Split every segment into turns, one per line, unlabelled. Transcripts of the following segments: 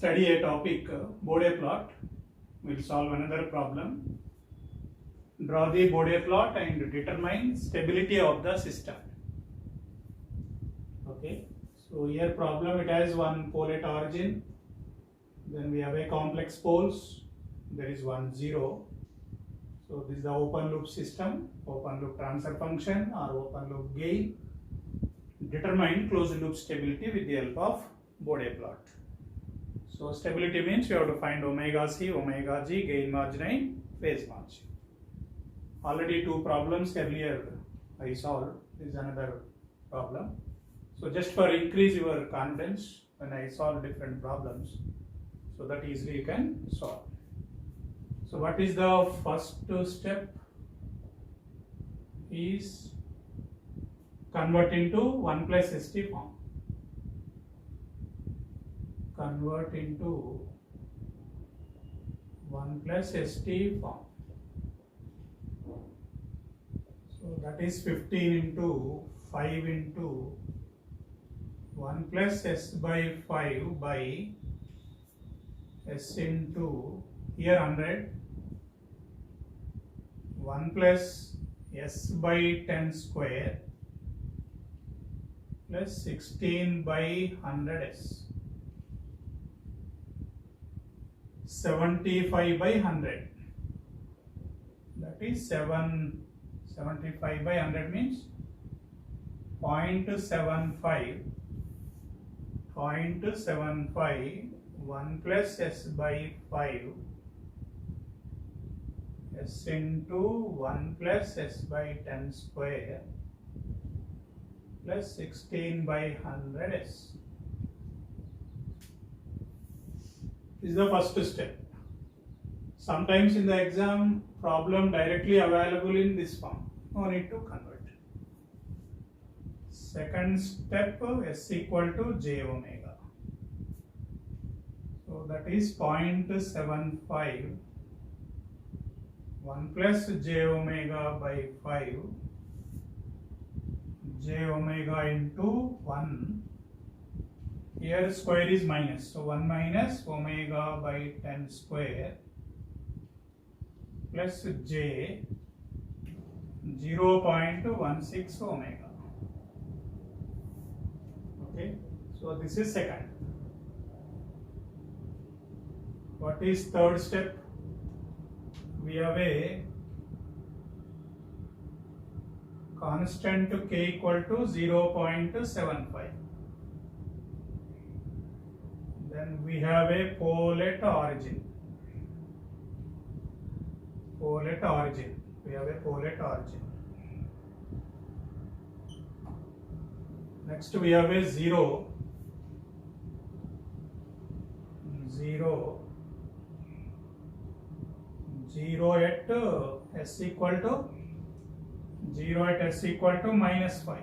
study a topic, Bode plot. We'll solve another problem. Draw the Bode plot and determine stability of the system. Okay, so here problem, it has one pole at origin, then we have a complex poles, there is 1 0. So this is the open loop system, open loop transfer function or open loop gain. Determine closed loop stability with the help of Bode plot. So stability means you have to find omega c, omega g, gain margin and phase margin. Already two problems earlier I solved. This is another problem. So just for increase your confidence when I solve different problems, so that easily you can solve. So what is the first step? Is convert into 1 plus st form. Convert into 1 plus st form. So that is 15 into 5 into 1 plus s by 5 by s into here 100, 1 plus s by 10 square plus 16 by 100s, 75 by 100, that is 75 by 100 means 0.75, 1 plus s by 5 s into 1 plus s by 10 square plus 16 by 100s. This is the first step. Sometimes in the exam problem directly available in this form, no need to convert. Second step, s equal to j omega. So that is 0.75, 1 plus j omega by 5, j omega into 1. Here square is minus, so 1 minus omega by 10 square plus j 0.16 omega. Okay, so this is second. What is third step? We have a constant k equal to 0.75. Then we have a pole at origin. Pole at origin. We have a pole at origin. Next we have a 0. 0 at s equal to 0 at s equal to minus 5.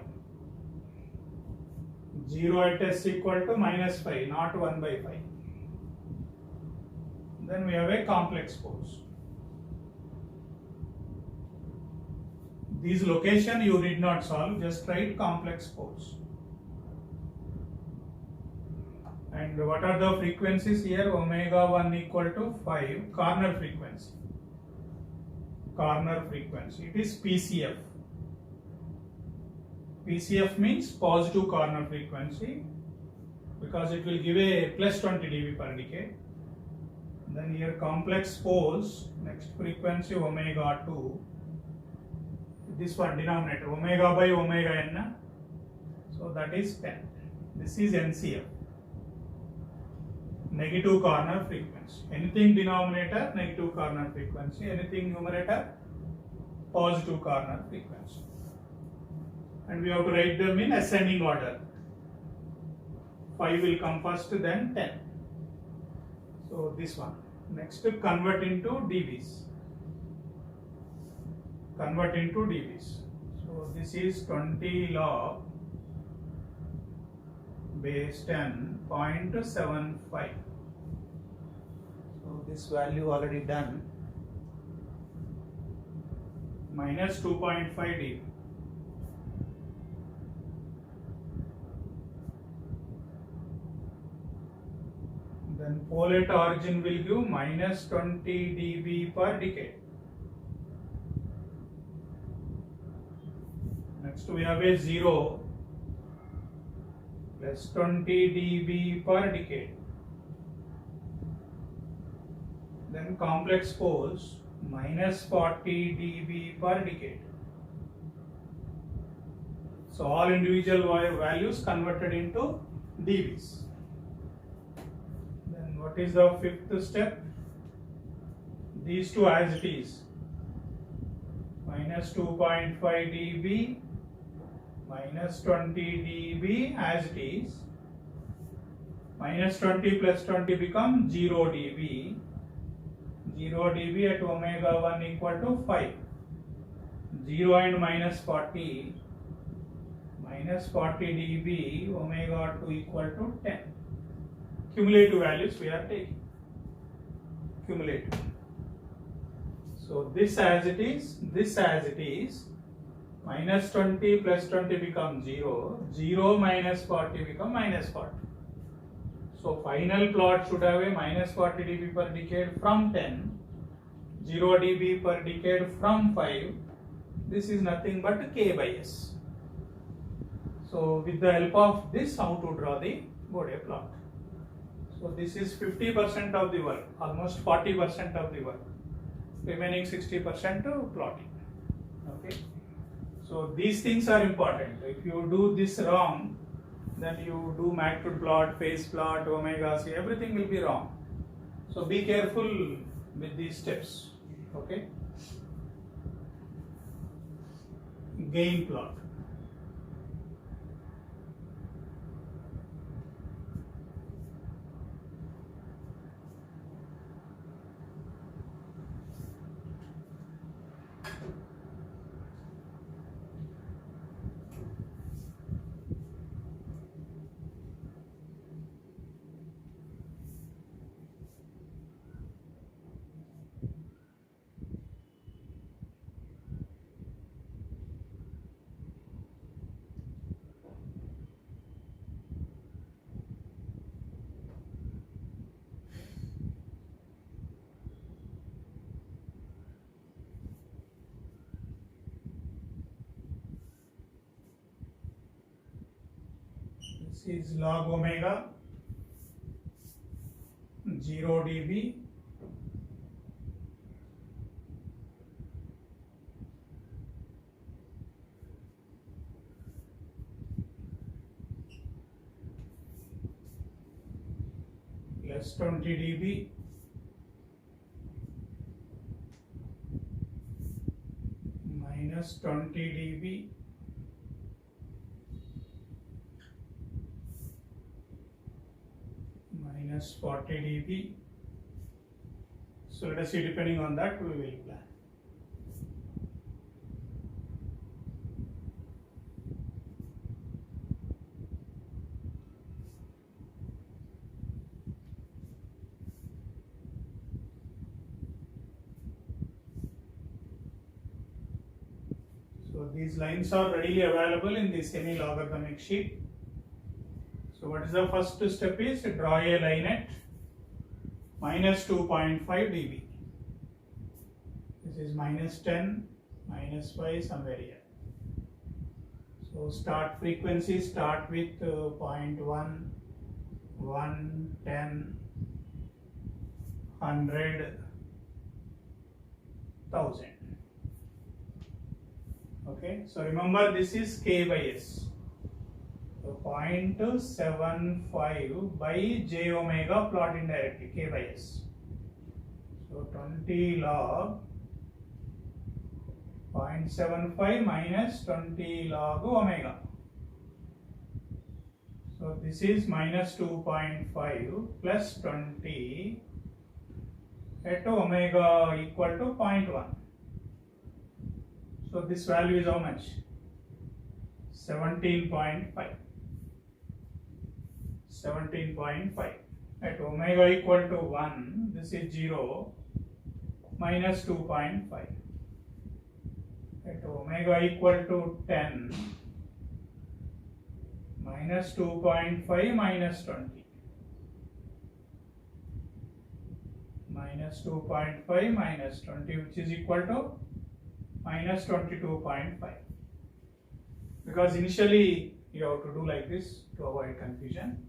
0 at s equal to minus 5, not 1 by 5. Then we have a complex poles. These location you did not solve, just write complex poles. And what are the frequencies here? Omega 1 equal to 5, corner frequency. Corner frequency, it is PCF. PCF means positive corner frequency because it will give a plus 20 dB per decade. Then here complex poles, next frequency omega 2. This one denominator omega by omega n, so that is 10. This is NCF, negative corner frequency. Anything denominator negative corner frequency, anything numerator positive corner frequency. And we have to write them in ascending order. 5 will come first, then 10. So this one. Next, convert into dBs. Convert into dBs. So this is 20 log base 10 0.75. So this value already done. Minus 2.5 dB. Then pole at origin will give minus 20 dB per decade. Next we have a 0 plus 20 dB per decade. Then complex poles minus 40 dB per decade. So all individual values converted into dBs. Then what is the fifth step? These two as it is. Minus 2.5 dB, minus 20 dB as it is. Minus 20 plus 20 become 0 dB. 0 dB at omega 1 equal to 5. 0 and minus 40. Minus 40 dB, omega 2 equal to 10. Cumulative values we are taking. Cumulative. So this as it is, this as it is. Minus 20 plus 20 become 0. 0 minus 40 become minus 40. So final plot should have a minus 40 dB per decade from 10. 0 dB per decade from 5. This is nothing but K by S. So with the help of this, how to draw the Bode plot. So this is 50% of the work, almost 40% of the work. Remaining 60% plotting. Okay. So these things are important. If you do this wrong, then you do magnitude plot, phase plot, omega C, everything will be wrong. So be careful with these steps. Okay. Gain plot. This is log omega 0 dB plus 20 dB minus 20 dB minus 40 dB. So let us see, depending on that we will plan. So these lines are readily available in the semi-logarithmic sheet. So what is the first step is draw a line at minus 2.5 dB. This is minus 10, minus 5, somewhere here. So start frequency, start with 0.1, 1, 10, 100, 1000. Okay, so remember this is K by S. So 0.75 by j omega plot indirectly, K by S. So 20 log 0.75 minus 20 log omega. So this is minus 2.5 plus 20 at omega equal to 0.1. So this value is how much? 17.5. 17.5. At omega equal to 1, this is 0 minus 2.5. At omega equal to 10 minus 2.5 minus 20. minus 2.5 minus 20, which is equal to minus 22.5. Because initially you have to do like this to avoid confusion.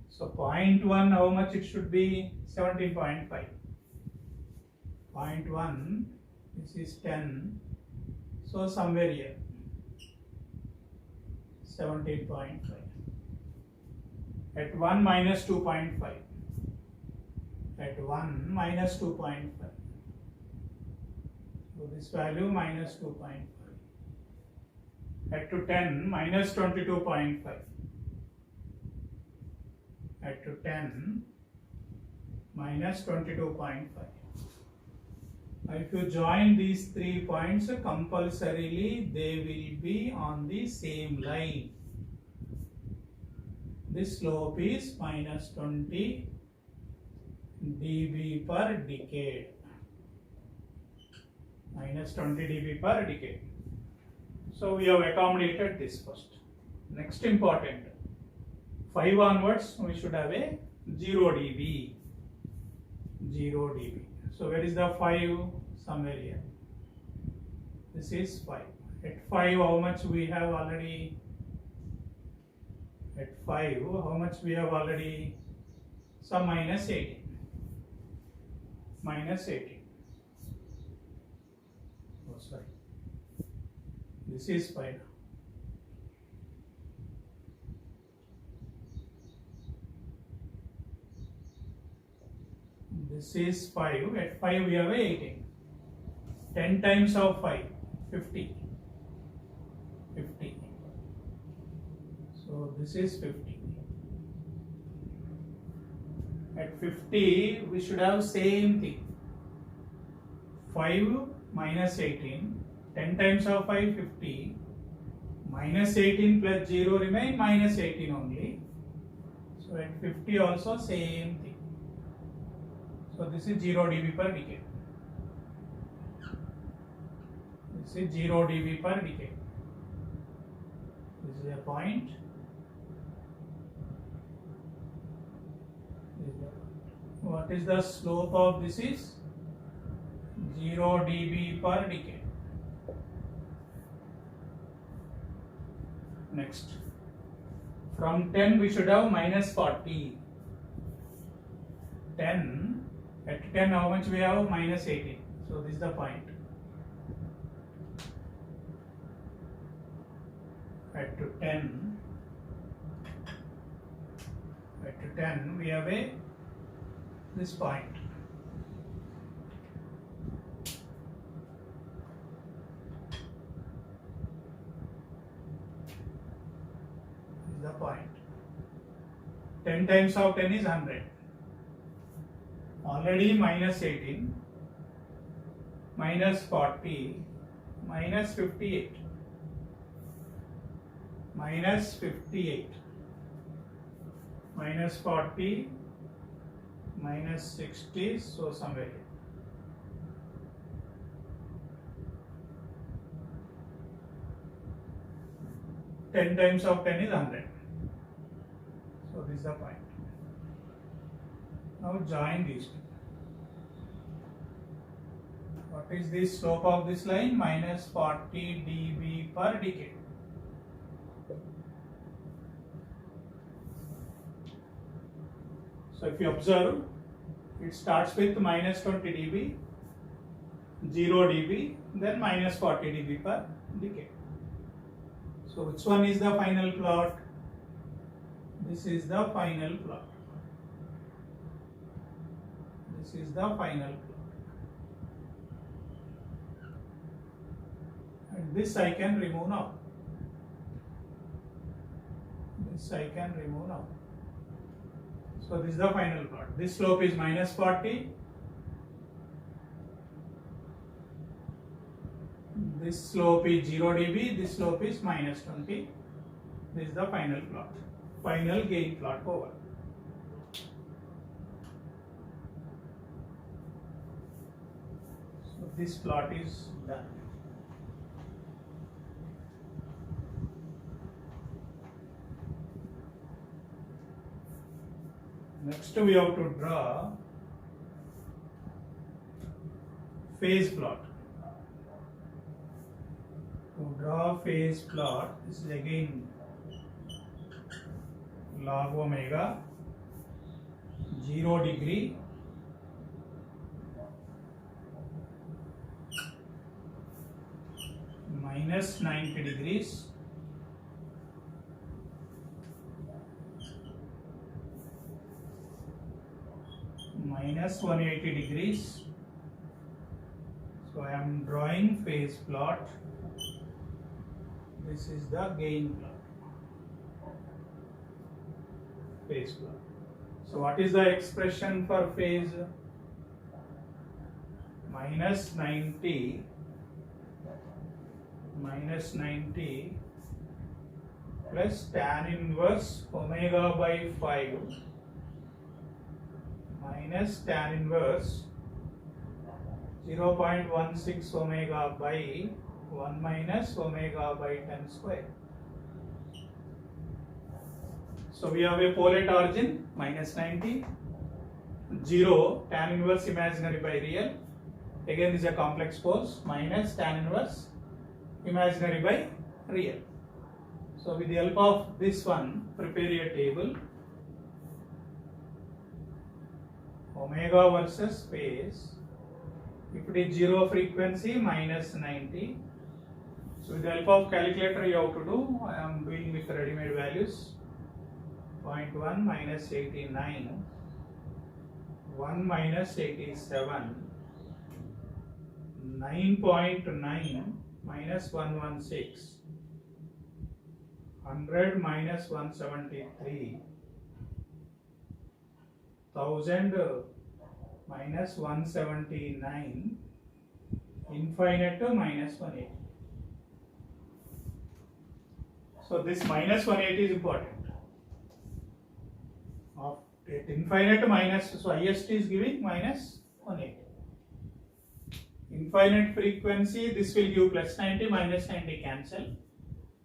So 0.1, how much it should be? 17.5. 0.1, this is 10. So somewhere here, 17.5. At 1 minus 2.5. At 1 minus 2.5. So this value minus 2.5. At to 10 minus 22.5. At to 10 minus 22.5. If you join these 3 points, compulsorily they will be on the same line. This slope is minus 20 dB per decade. Minus 20 dB per decade. So we have accommodated this first. Next important, 5 onwards we should have a 0 dB. 0 dB. So where is the 5? Somewhere here. This is 5. At 5 how much we have already? At 5 how much we have already? So minus 18. Minus 18. Oh sorry. This is 5. This is 5. At 5 we have 18. 10 times of 5, 50. 50. So this is 50. At 50 we should have same thing. 5 minus 18. 10 times of 5, 50. Minus 18 plus 0 remain minus 18 only. So at 50 also same thing. So this is 0 dB per decade. This is 0 dB per decade. This is a point. What is the slope of this is? 0 dB per decade. Next, from 10 we should have minus 40. 10, at 10 how much we have? Minus 18. So this is the point. At 10, at 10 we have a this point. The point. 10 times of 10 is 100. Already minus 18, minus 40, minus 58, minus 58, minus 40, minus 60, so somewhere here. Ten times of 10 is 100. So this is the point. Now join these two. What is the slope of this line? Minus 40 dB per decade. So if you observe, it starts with minus 20 dB, 0 dB, then minus 40 dB per decade. So which one is the final plot? This is the final plot. This is the final plot. And this I can remove now. This I can remove now. So this is the final plot. This slope is minus 40. This slope is 0 dB. This slope is minus 20. This is the final plot. Final gain plot over. So this plot is done. Next we have to draw phase plot. To draw phase plot, this is again log omega, 0 degree, minus 90 degrees, minus 180 degrees. So I am drawing phase plot. This is the gain plot, phase plot. So what is the expression for phase? Minus 90 plus tan inverse omega by 5 minus tan inverse 0.16 omega by 1 minus omega by 10 square. So we have a polate origin, minus 90, 0, tan inverse imaginary by real. Again this is a complex pose, minus tan inverse imaginary by real. So with the help of this one, prepare a table. Omega versus phase. If it is 0 frequency, minus 90. So with the help of calculator you have to do, I am doing with ready-made values. 0.1 minus 89, 1 minus 87, 9.9 minus 116, 100 minus 173, 1000 minus 179, infinite to minus 180. So this minus 180 is important. At infinite to minus, so highest is giving minus 180. Infinite frequency, this will give plus 90, minus 90 cancel.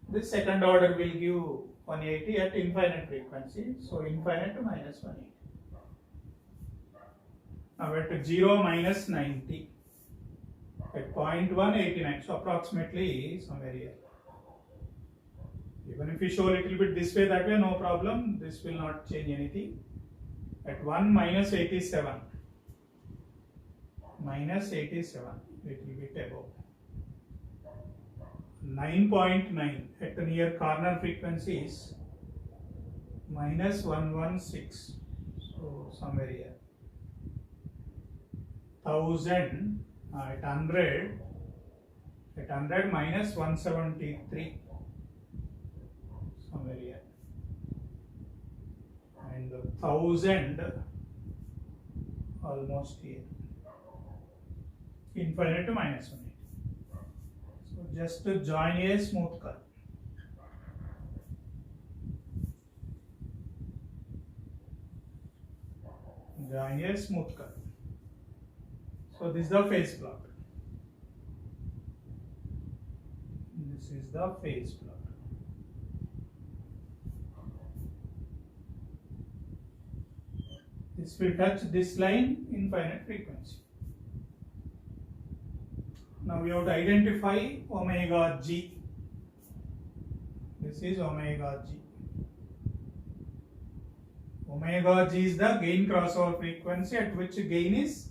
This second order will give 180 at infinite frequency, so infinite to minus 180. Now at 0 minus 90, at 0.189, so approximately somewhere here. Even if you show a little bit this way, that way, no problem, this will not change anything. At 1 minus 87, minus 87, little bit above. 9.9 at the near corner frequencies, minus 116, so somewhere here. 1000 at 100, minus 173, somewhere here. And 1000 almost here, infinite to minus 180. So just to join a smooth curve. Join a smooth curve. So this is the phase plot. This is the phase plot. This will touch this line, infinite frequency. Now we have to identify omega g. This is omega g. Omega g is the gain crossover frequency at which gain is,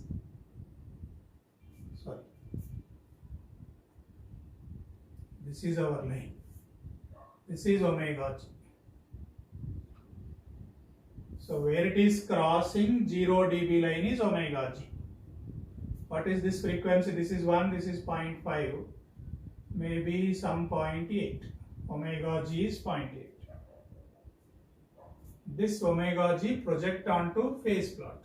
this is our line. This is omega g. So where it is crossing 0 dB line is omega g. What is this frequency? This is 1, this is 0.5, maybe some 0.8. Omega g is 0.8. This omega g project onto phase plot.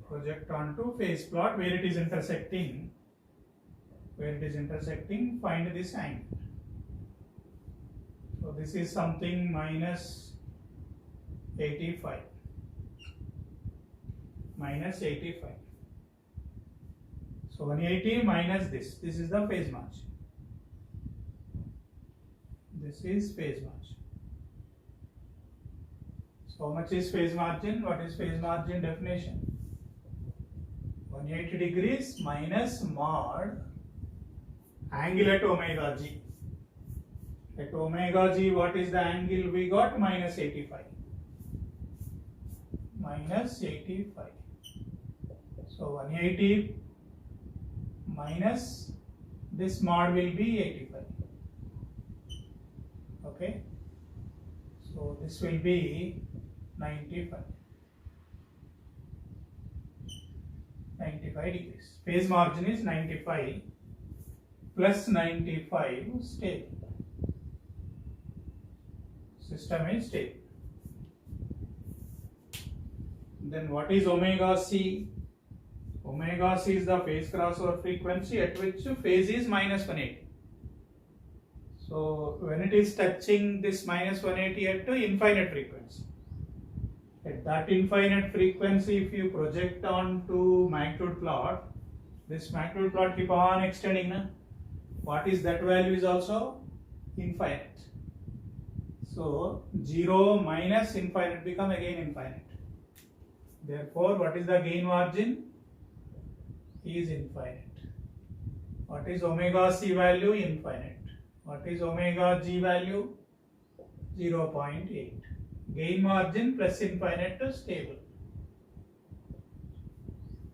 Project onto phase plot where it is intersecting. Where it is intersecting, find this angle. So this is something minus 85. Minus 85. So 180 minus this. This is the phase margin. This is phase margin. So how much is phase margin? What is phase margin definition? 180 degrees minus mod angle at omega g. At omega g, what is the angle we got? Minus 85. Minus 85. So 180 minus this mod will be 85. Okay. So this will be 95. 95 degrees. Phase margin is 95 plus 95 stable. System is stable. Then what is omega c? Omega c is the phase crossover frequency at which phase is minus 180. So when it is touching this minus 180 at infinite frequency, at that infinite frequency, if you project onto magnitude plot, this magnitude plot keep on extending. Na? What is that value is also infinite. So 0 minus infinite become again infinite. Therefore, what is the gain margin? Is infinite. What is omega c value? Infinite. What is omega g value? 0.8. Gain margin plus infinite to stable.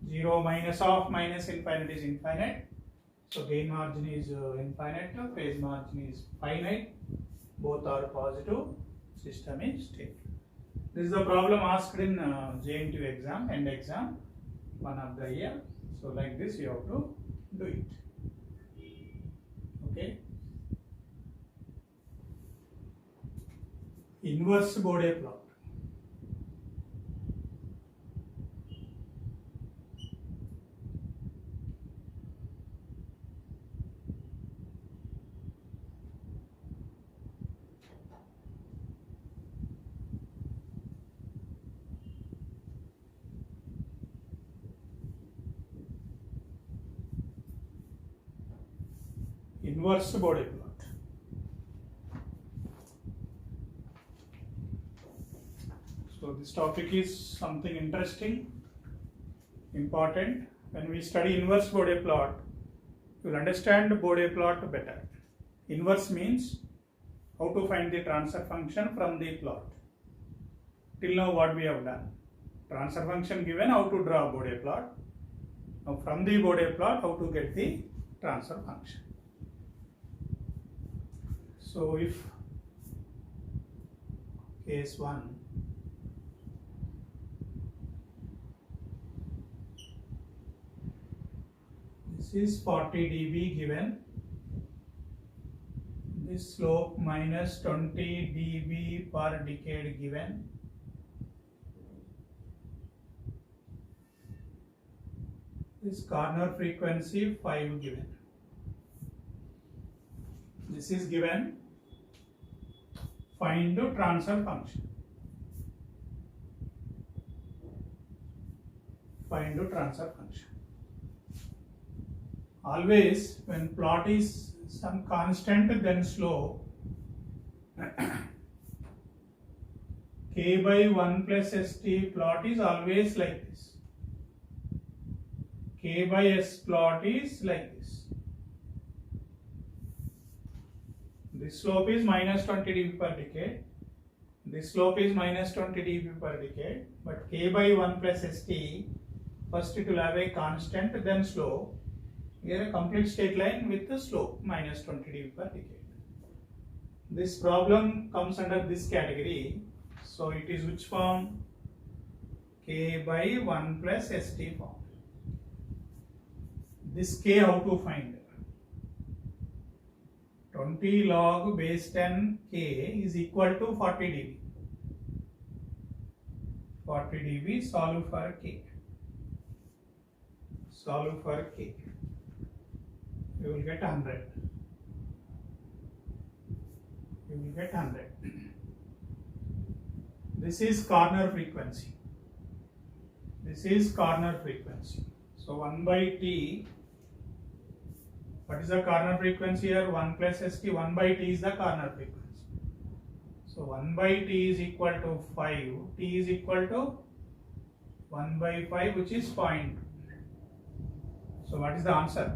0 minus of minus infinite is infinite. So gain margin is infinite. Phase margin is finite. Both are positive. System is stable. This is the problem asked in JNTU exam, end exam, one of the year. So like this you have to do it. Okay. Inverse Bode plot. Inverse Bode plot. So this topic is something interesting, important. When we study inverse Bode plot, you will understand Bode plot better. Inverse means how to find the transfer function from the plot. Till now what we have done? Transfer function given, how to draw Bode plot. Now from the Bode plot, how to get the transfer function. So if case 1, this is 40 dB given, this slope minus 20 dB per decade given, this corner frequency 5 given, this is given. Find the transfer function. Find the transfer function. Always when plot is some constant then slope, k by 1 plus st plot is always like this. K by s plot is like this. This slope is minus 20 dB per decade. This slope is minus 20 dB per decade. But k by 1 plus st, first it will have a constant, then slope. Here a complete straight line with the slope minus 20 dB per decade. This problem comes under this category. So it is which form? K by 1 plus st form. This k how to find? 20 log base 10 k is equal to 40 dB. 40 dB, solve for k. Solve for k. You will get 100. You will get 100. This is corner frequency. This is corner frequency. So 1 by t. What is the corner frequency here? 1 plus st. 1 by t is the corner frequency. So 1 by t is equal to 5. T is equal to 1 by 5, which is 0.2. So what is the answer?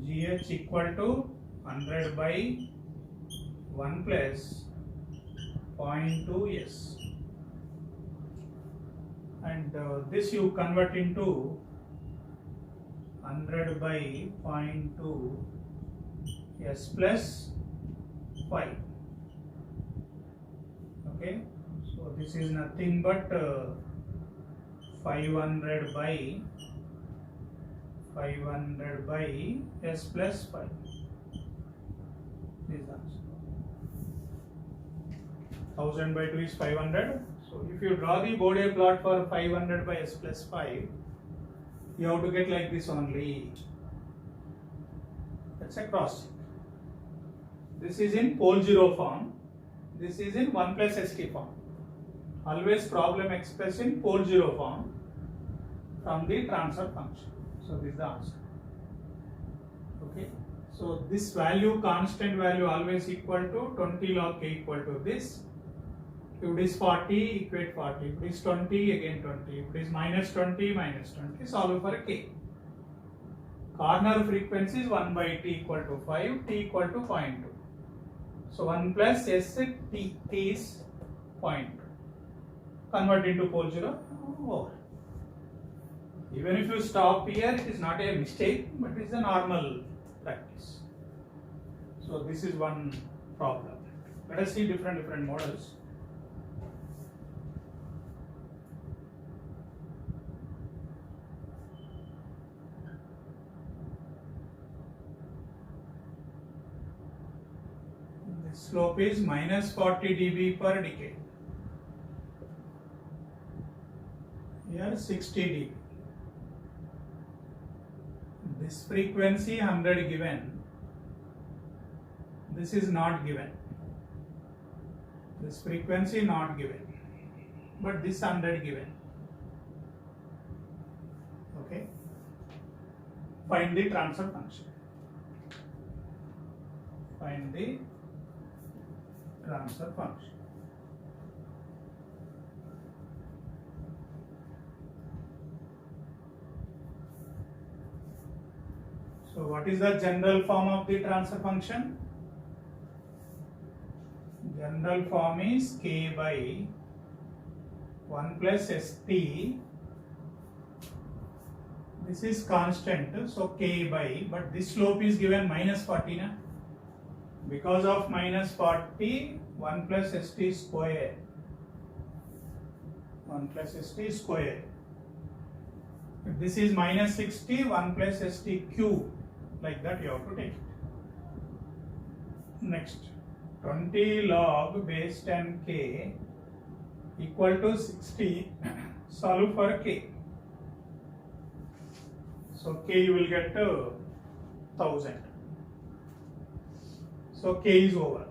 GH equal to 100 by 1 plus 0.2 S. And this you convert into 100 by 0.2 S plus 5. Okay, so this is nothing but 500 by S plus 5. This is the answer. 1000 by 2 is 500. So if you draw the Bode plot for 500 by S plus 5, you have to get like this only. That's a cross check. This is in pole 0 form. This is in 1 plus ST form. Always problem expressed in pole 0 form from the transfer function. So this is the answer. Okay. So this value, constant value, always equal to 20 log k equal to this. If it is 40, equate 40. If it is 20, again 20. If it is minus 20, minus 20. Solve for k. Corner frequency is 1 by t equal to 5, t equal to 0.2. So 1 plus s t is 0.2. Convert into pole 0. Oh. Even if you stop here, it is not a mistake, but it is a normal practice. So this is one problem. Let us see different models. The slope is minus 40 dB per decade. Here 60 dB. This frequency 100 given. This is not given. This frequency not given. But this 100 given. Okay. Find the transfer function. Find the transfer function. So what is the general form of the transfer function? General form is k by 1 plus st. This is constant, so k by, but this slope is given minus 40 na? Because of minus 40, 1 plus st square. 1 plus st square. If this is minus 60, 1 plus st cube. Like that you have to take it. Next, 20 log base 10 k equal to 60. Solve for k. So k you will get 1000. So k is over.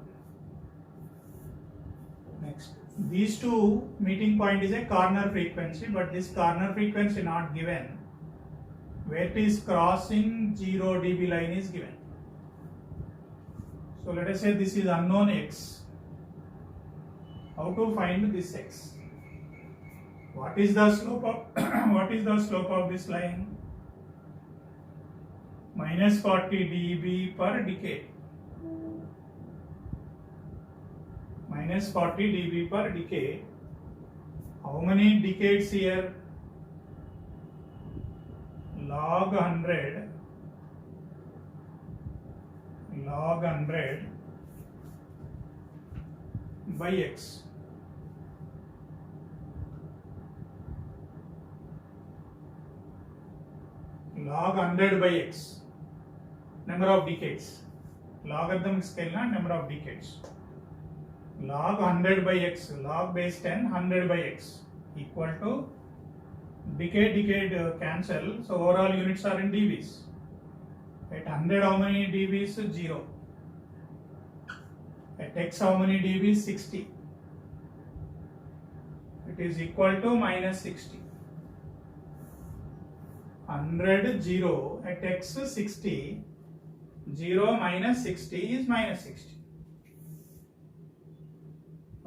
Next, these two meeting point is a corner frequency, but this corner frequency not given. Where it is crossing 0 dB line is given. So let us say this is unknown x. How to find this x? What is the slope of this line? Minus 40 dB per decade. Minus 40 dB per decade. How many decades here? Log 100 by x. Log 100 by x. Number of decades. Logarithm scale na number of decades. Log 100 by x. Log base 10 100 by x equal to decade cancel, so overall units are in dBs. At 100 how many dBs? 0. At x how many dBs? 60. It is equal to minus 60. 100 0 at x 60. 0 minus 60 is minus 60.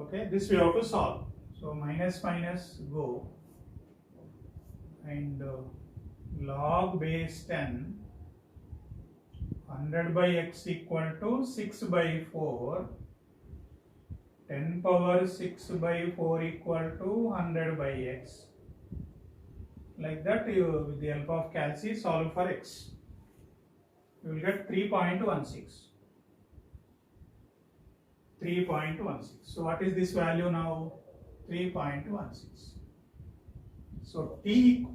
Okay, this we have to solve. So minus minus go. And log base 10 100 by x equal to 6 by 4, 10 power 6 by 4 equal to 100 by x. Like that, you with the help of calci solve for x. You will get 3.16. 3.16. So what is this value now? 3.16. So T,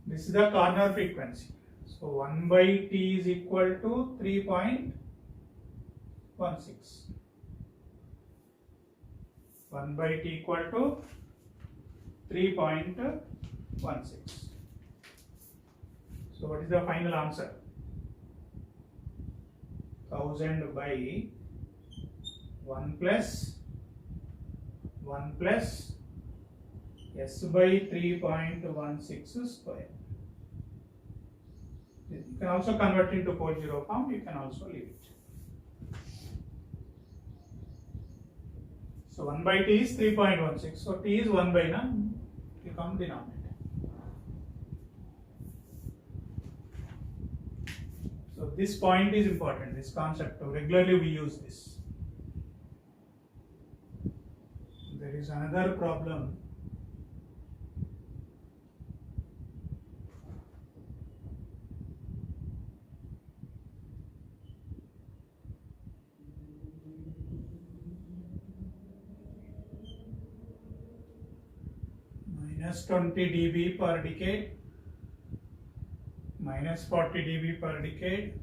this is the corner frequency. So 1 by T is equal to 3.16. 1 by T equal to 3.16. So what is the final answer? 1000 by 1 plus s by 3.16 square. You can also convert into pole zero form, you can also leave it. So 1 by T is 3.16, so T is 1 by none, become denominator. So this point is important, this concept, regularly we use this. There is another problem. Minus 20 dB per decade, minus 40 dB per decade.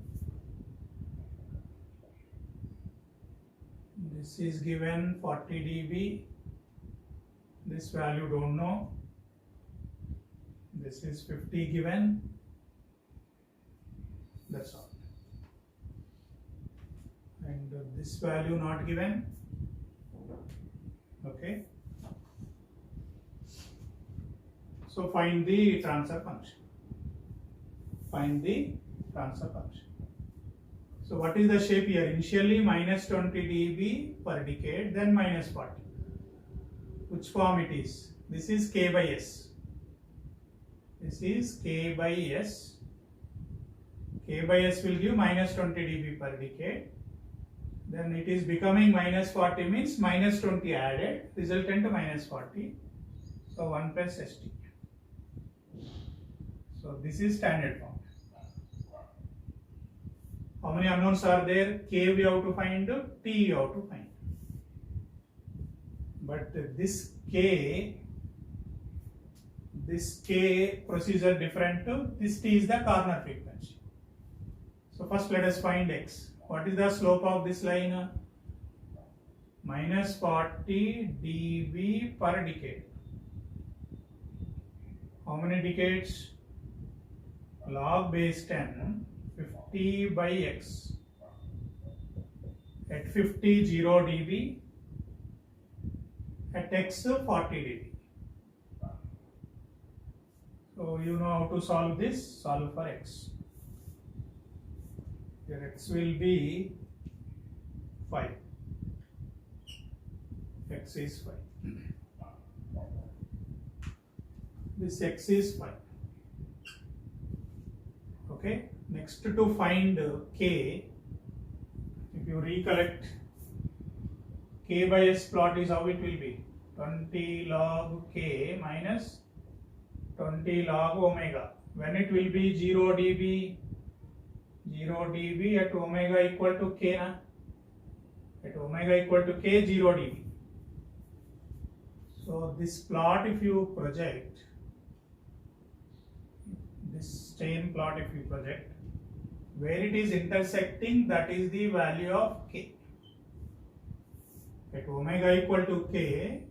This is given 40 dB. This value don't know. This is 50 given. That's all. And this value not given. Okay. So find the transfer function. Find the transfer function. So what is the shape here? Initially minus 20 dB per decade, then minus 40. Which form it is? This is K by S. This is K by S. K by S will give minus 20 dB per decade. Then it is becoming minus 40 means minus 20 added, resultant minus 40. So 1 plus ST. So this is standard form. How many unknowns are there? K we have to find, T we have to find. But this K procedure different. This T is the corner frequency. So first let us find X. What is the slope of this line? Minus 40 dB per decade. How many decades? Log base 10, 50 by x. At 50, 0 dB. At x, 40 dB. So you know how to solve this. Solve for x. Here x will be 5. X is 5. This x is 5. Okay. Next to find K, if you recollect, K by S plot is how it will be. 20 log K minus 20 log omega. When it will be 0 dB, 0 dB at omega equal to K. At omega equal to K, 0 dB. So this plot if you project, this strain plot if you project, where it is intersecting, that is the value of K. At omega equal to K,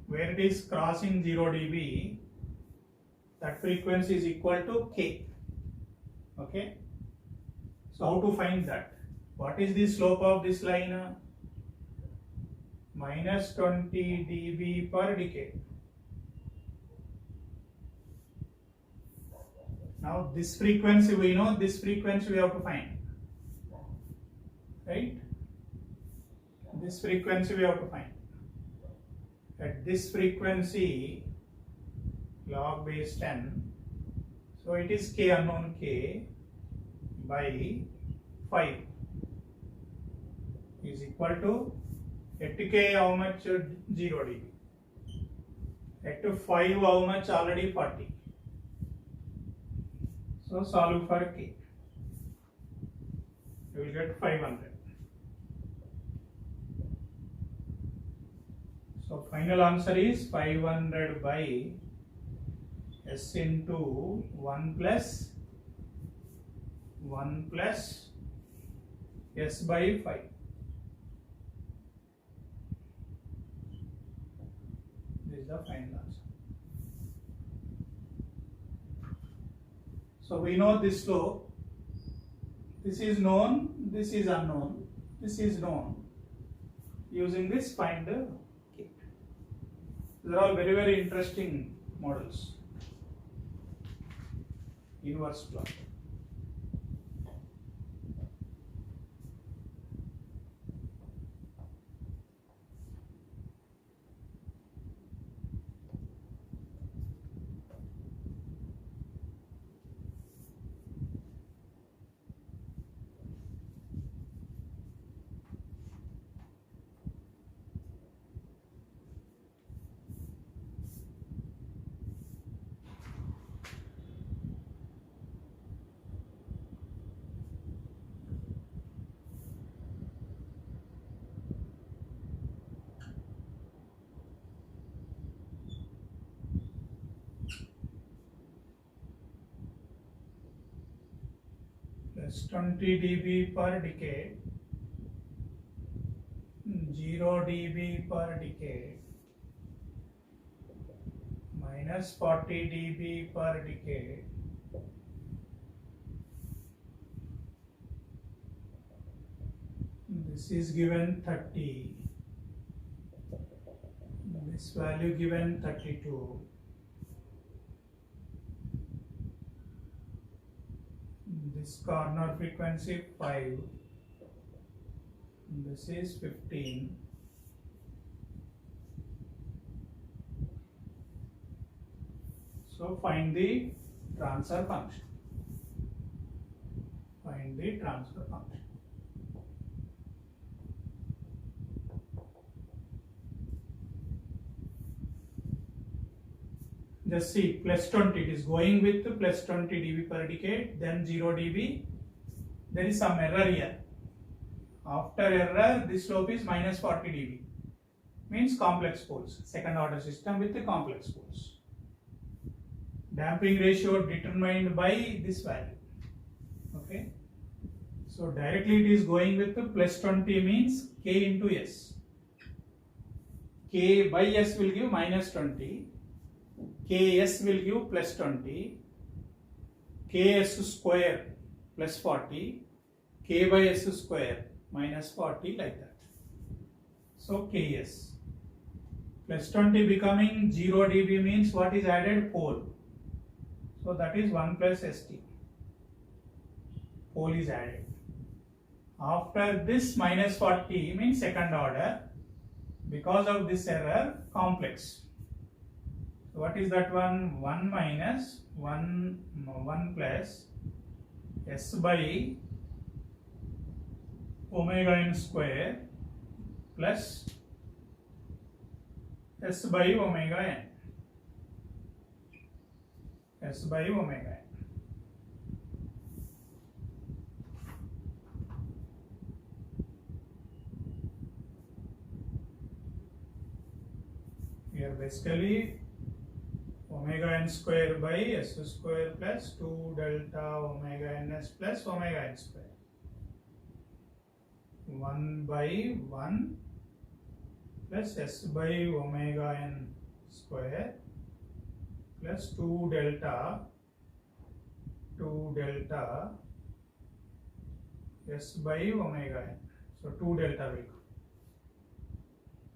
where it is crossing 0 dB, that frequency is equal to K. Okay. So how to find that? What is the slope of this line? Minus 20 dB per decade. Now this frequency we know, this frequency we have to find, right? This frequency we have to find. At this frequency, log base 10, So it is k unknown k by 5 is equal to at k how much 0 dB. At 5 how much already 40. So solve for k. You will get 500. So final answer is 500 by s into 1 plus s by 5. This is the final answer. So we know this slope. This is known, this is unknown, this is known. Using this, find the k. These are all very, very interesting models. Inverse plot. Plus 20 dB per decade, 0 dB per decade, minus 40 dB per decade, this is given 30, this value given 32. This corner frequency 5, this is 15. So find the transfer function. Find the transfer function. Just see, plus 20, it is going with plus 20 dB per decade, then 0 dB. There is some error here. After error, this slope is minus 40 dB. Means complex poles, second order system with the complex poles. Damping ratio determined by this value. Okay. So directly it is going with the plus 20 means k into s. K by s will give minus 20. Ks will give plus 20, Ks square plus 40, K by s square minus 40, like that. So Ks plus 20 becoming 0 dB means what is added? Pole. So that is 1 plus st. Pole is added. After this minus 40 means second order. Because of this error, complex. What is that one? 1 minus 1 plus s by omega n square plus s by omega n. S by omega n. Here basically omega n square by s square plus 2 delta omega ns plus omega n square. 1 by 1 plus s by omega n square plus 2 delta s by omega n. So 2 delta will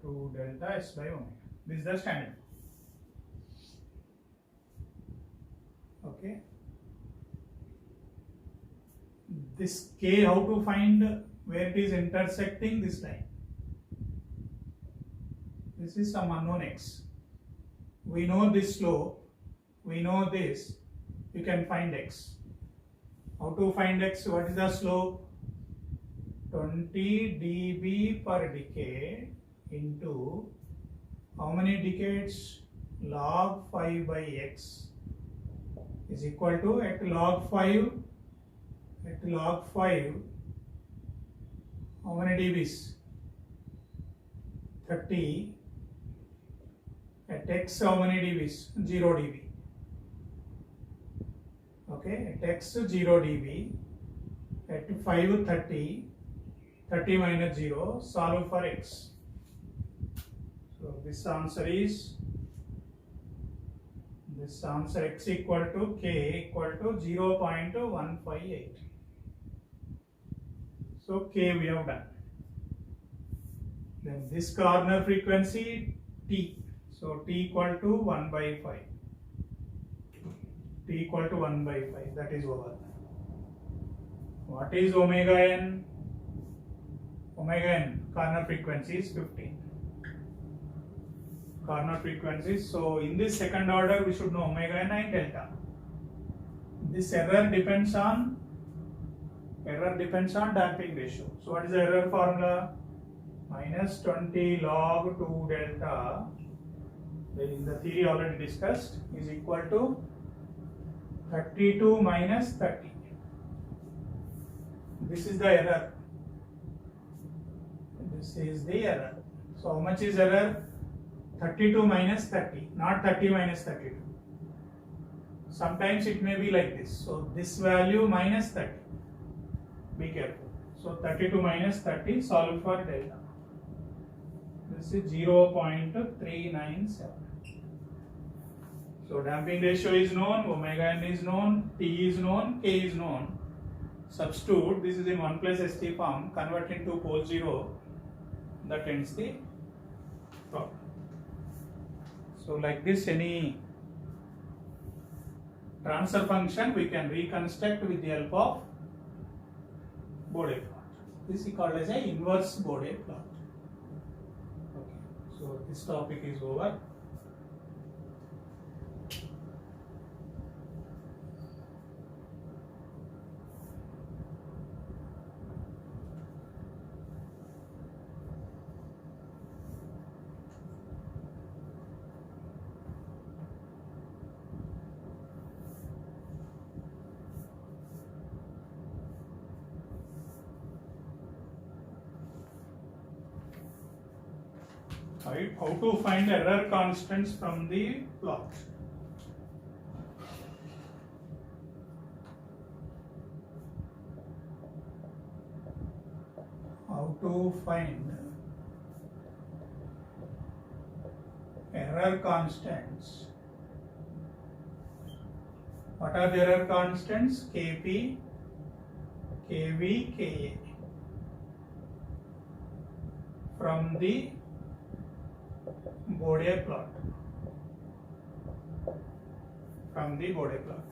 go. 2 delta s by omega. This is the standard. Okay. This k, how to find where it is intersecting this line? This is some unknown x. We know this slope, we know this. you can find x. How to find x? What is the slope? 20 dB per decade into how many decades? Log 5 by x is equal to, at log 5, how many dBs? 30. At x, how many dBs? 0 dB. Okay, at x 0 dB, at 5 30, 30 minus 0, solve for x. So this answer is, x equal to k equal to 0.158. So k we have done. Then this corner frequency t. So t equal to 1 by 5. T equal to 1 by 5. That is over. What is omega n? Omega n corner frequency is 15. Corner frequencies. So in this second order, we should know omega n and delta. This error depends on damping ratio. So what is the error formula? Minus 20 log 2 delta, in the theory already discussed, is equal to 32 minus 30. This is the error. This is the error. So how much is error? 32 minus 30, not 30 minus 32. Sometimes it may be like this. So this value minus 30. Be careful. So 32 minus 30, solve for delta. This is 0.397. So damping ratio is known, omega n is known, T is known, K is known. Substitute, this is in 1 plus ST form, convert into pole 0. That ends the problem. So like this, any transfer function we can reconstruct with the help of Bode plot. This is called as a inverse Bode plot. Okay, so this topic is over. Right, how to find error constants from the plot. How to find error constants. What are the error constants? Kp, Kv, Ka from the Bode plot. From the Bode plot.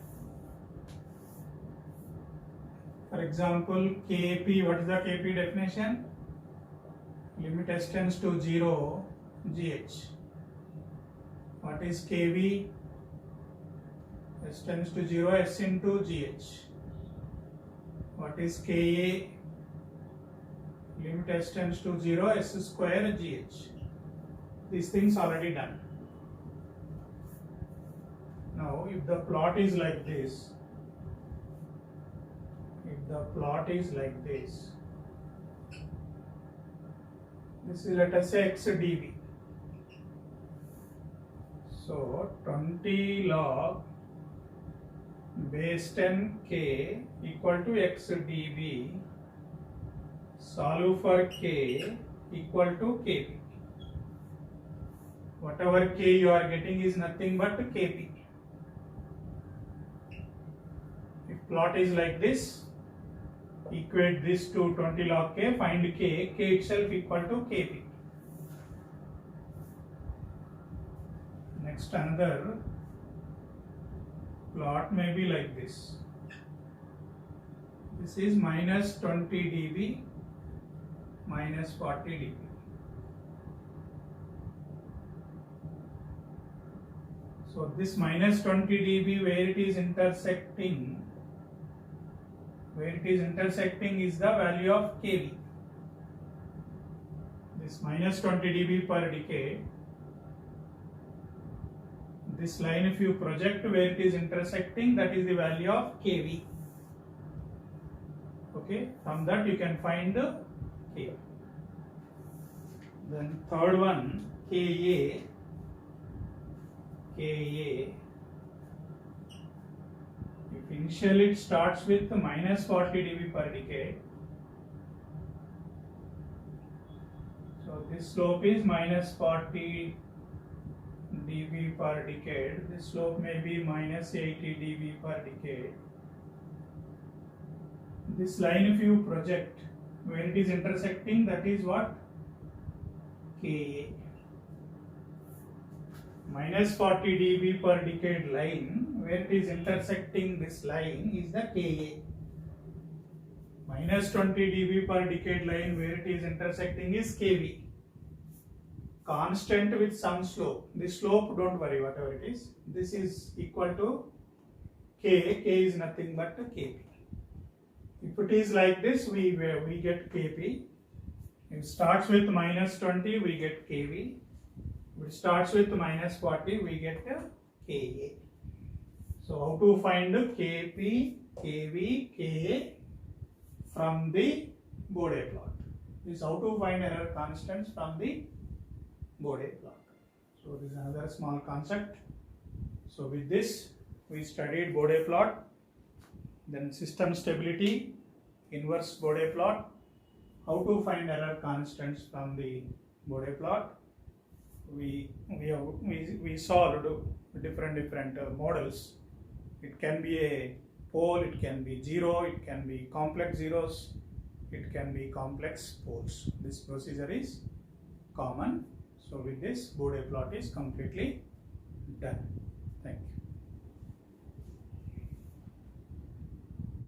For example, Kp, what is the Kp definition? Limit s tends to 0, gh. What is Kv? S tends to 0, s into gh. What is Ka? Limit s tends to 0, s square gh. These things already done. Now, if the plot is like this, this is, let us say, x dB. So 20 log base 10 k equal to x dB. Solve for k equal to kp. Whatever k you are getting is nothing but kp. If plot is like this, equate this to 20 log k, find k itself equal to kp. Next, another plot may be like this. This is minus 20 dB, minus 40 dB. So So this minus 20 dB where it is intersecting, is the value of kV. This minus 20 dB per decade, this line if you project where it is intersecting, that is the value of kV. Okay, from that you can find the K. Then third one, KA. If initially it starts with minus 40 dB per decade, so this slope is minus 40 dB per decade, this slope may be minus 80 dB per decade. This line if you project where it is intersecting, that is what? Ka. Minus 40 dB per decade line where it is intersecting this line is the Ka. Minus 20 dB per decade line where it is intersecting is Kv. Constant with some slope. This slope, don't worry, whatever it is. This is equal to K. K is nothing but Kp. If it is like this, we get Kp. If it starts with minus 20, we get Kv. If it starts with minus 40, we get Ka. So how to find Kp, Kv, Ka from the Bode plot? This is how to find error constants from the Bode plot. So this is another small concept. So with this, we studied Bode plot, then system stability, inverse Bode plot, how to find error constants from the Bode plot. We solved different models. It can be a pole, it can be zero, it can be complex zeros, it can be complex poles. This procedure is common. So with this, Bode plot is completely done.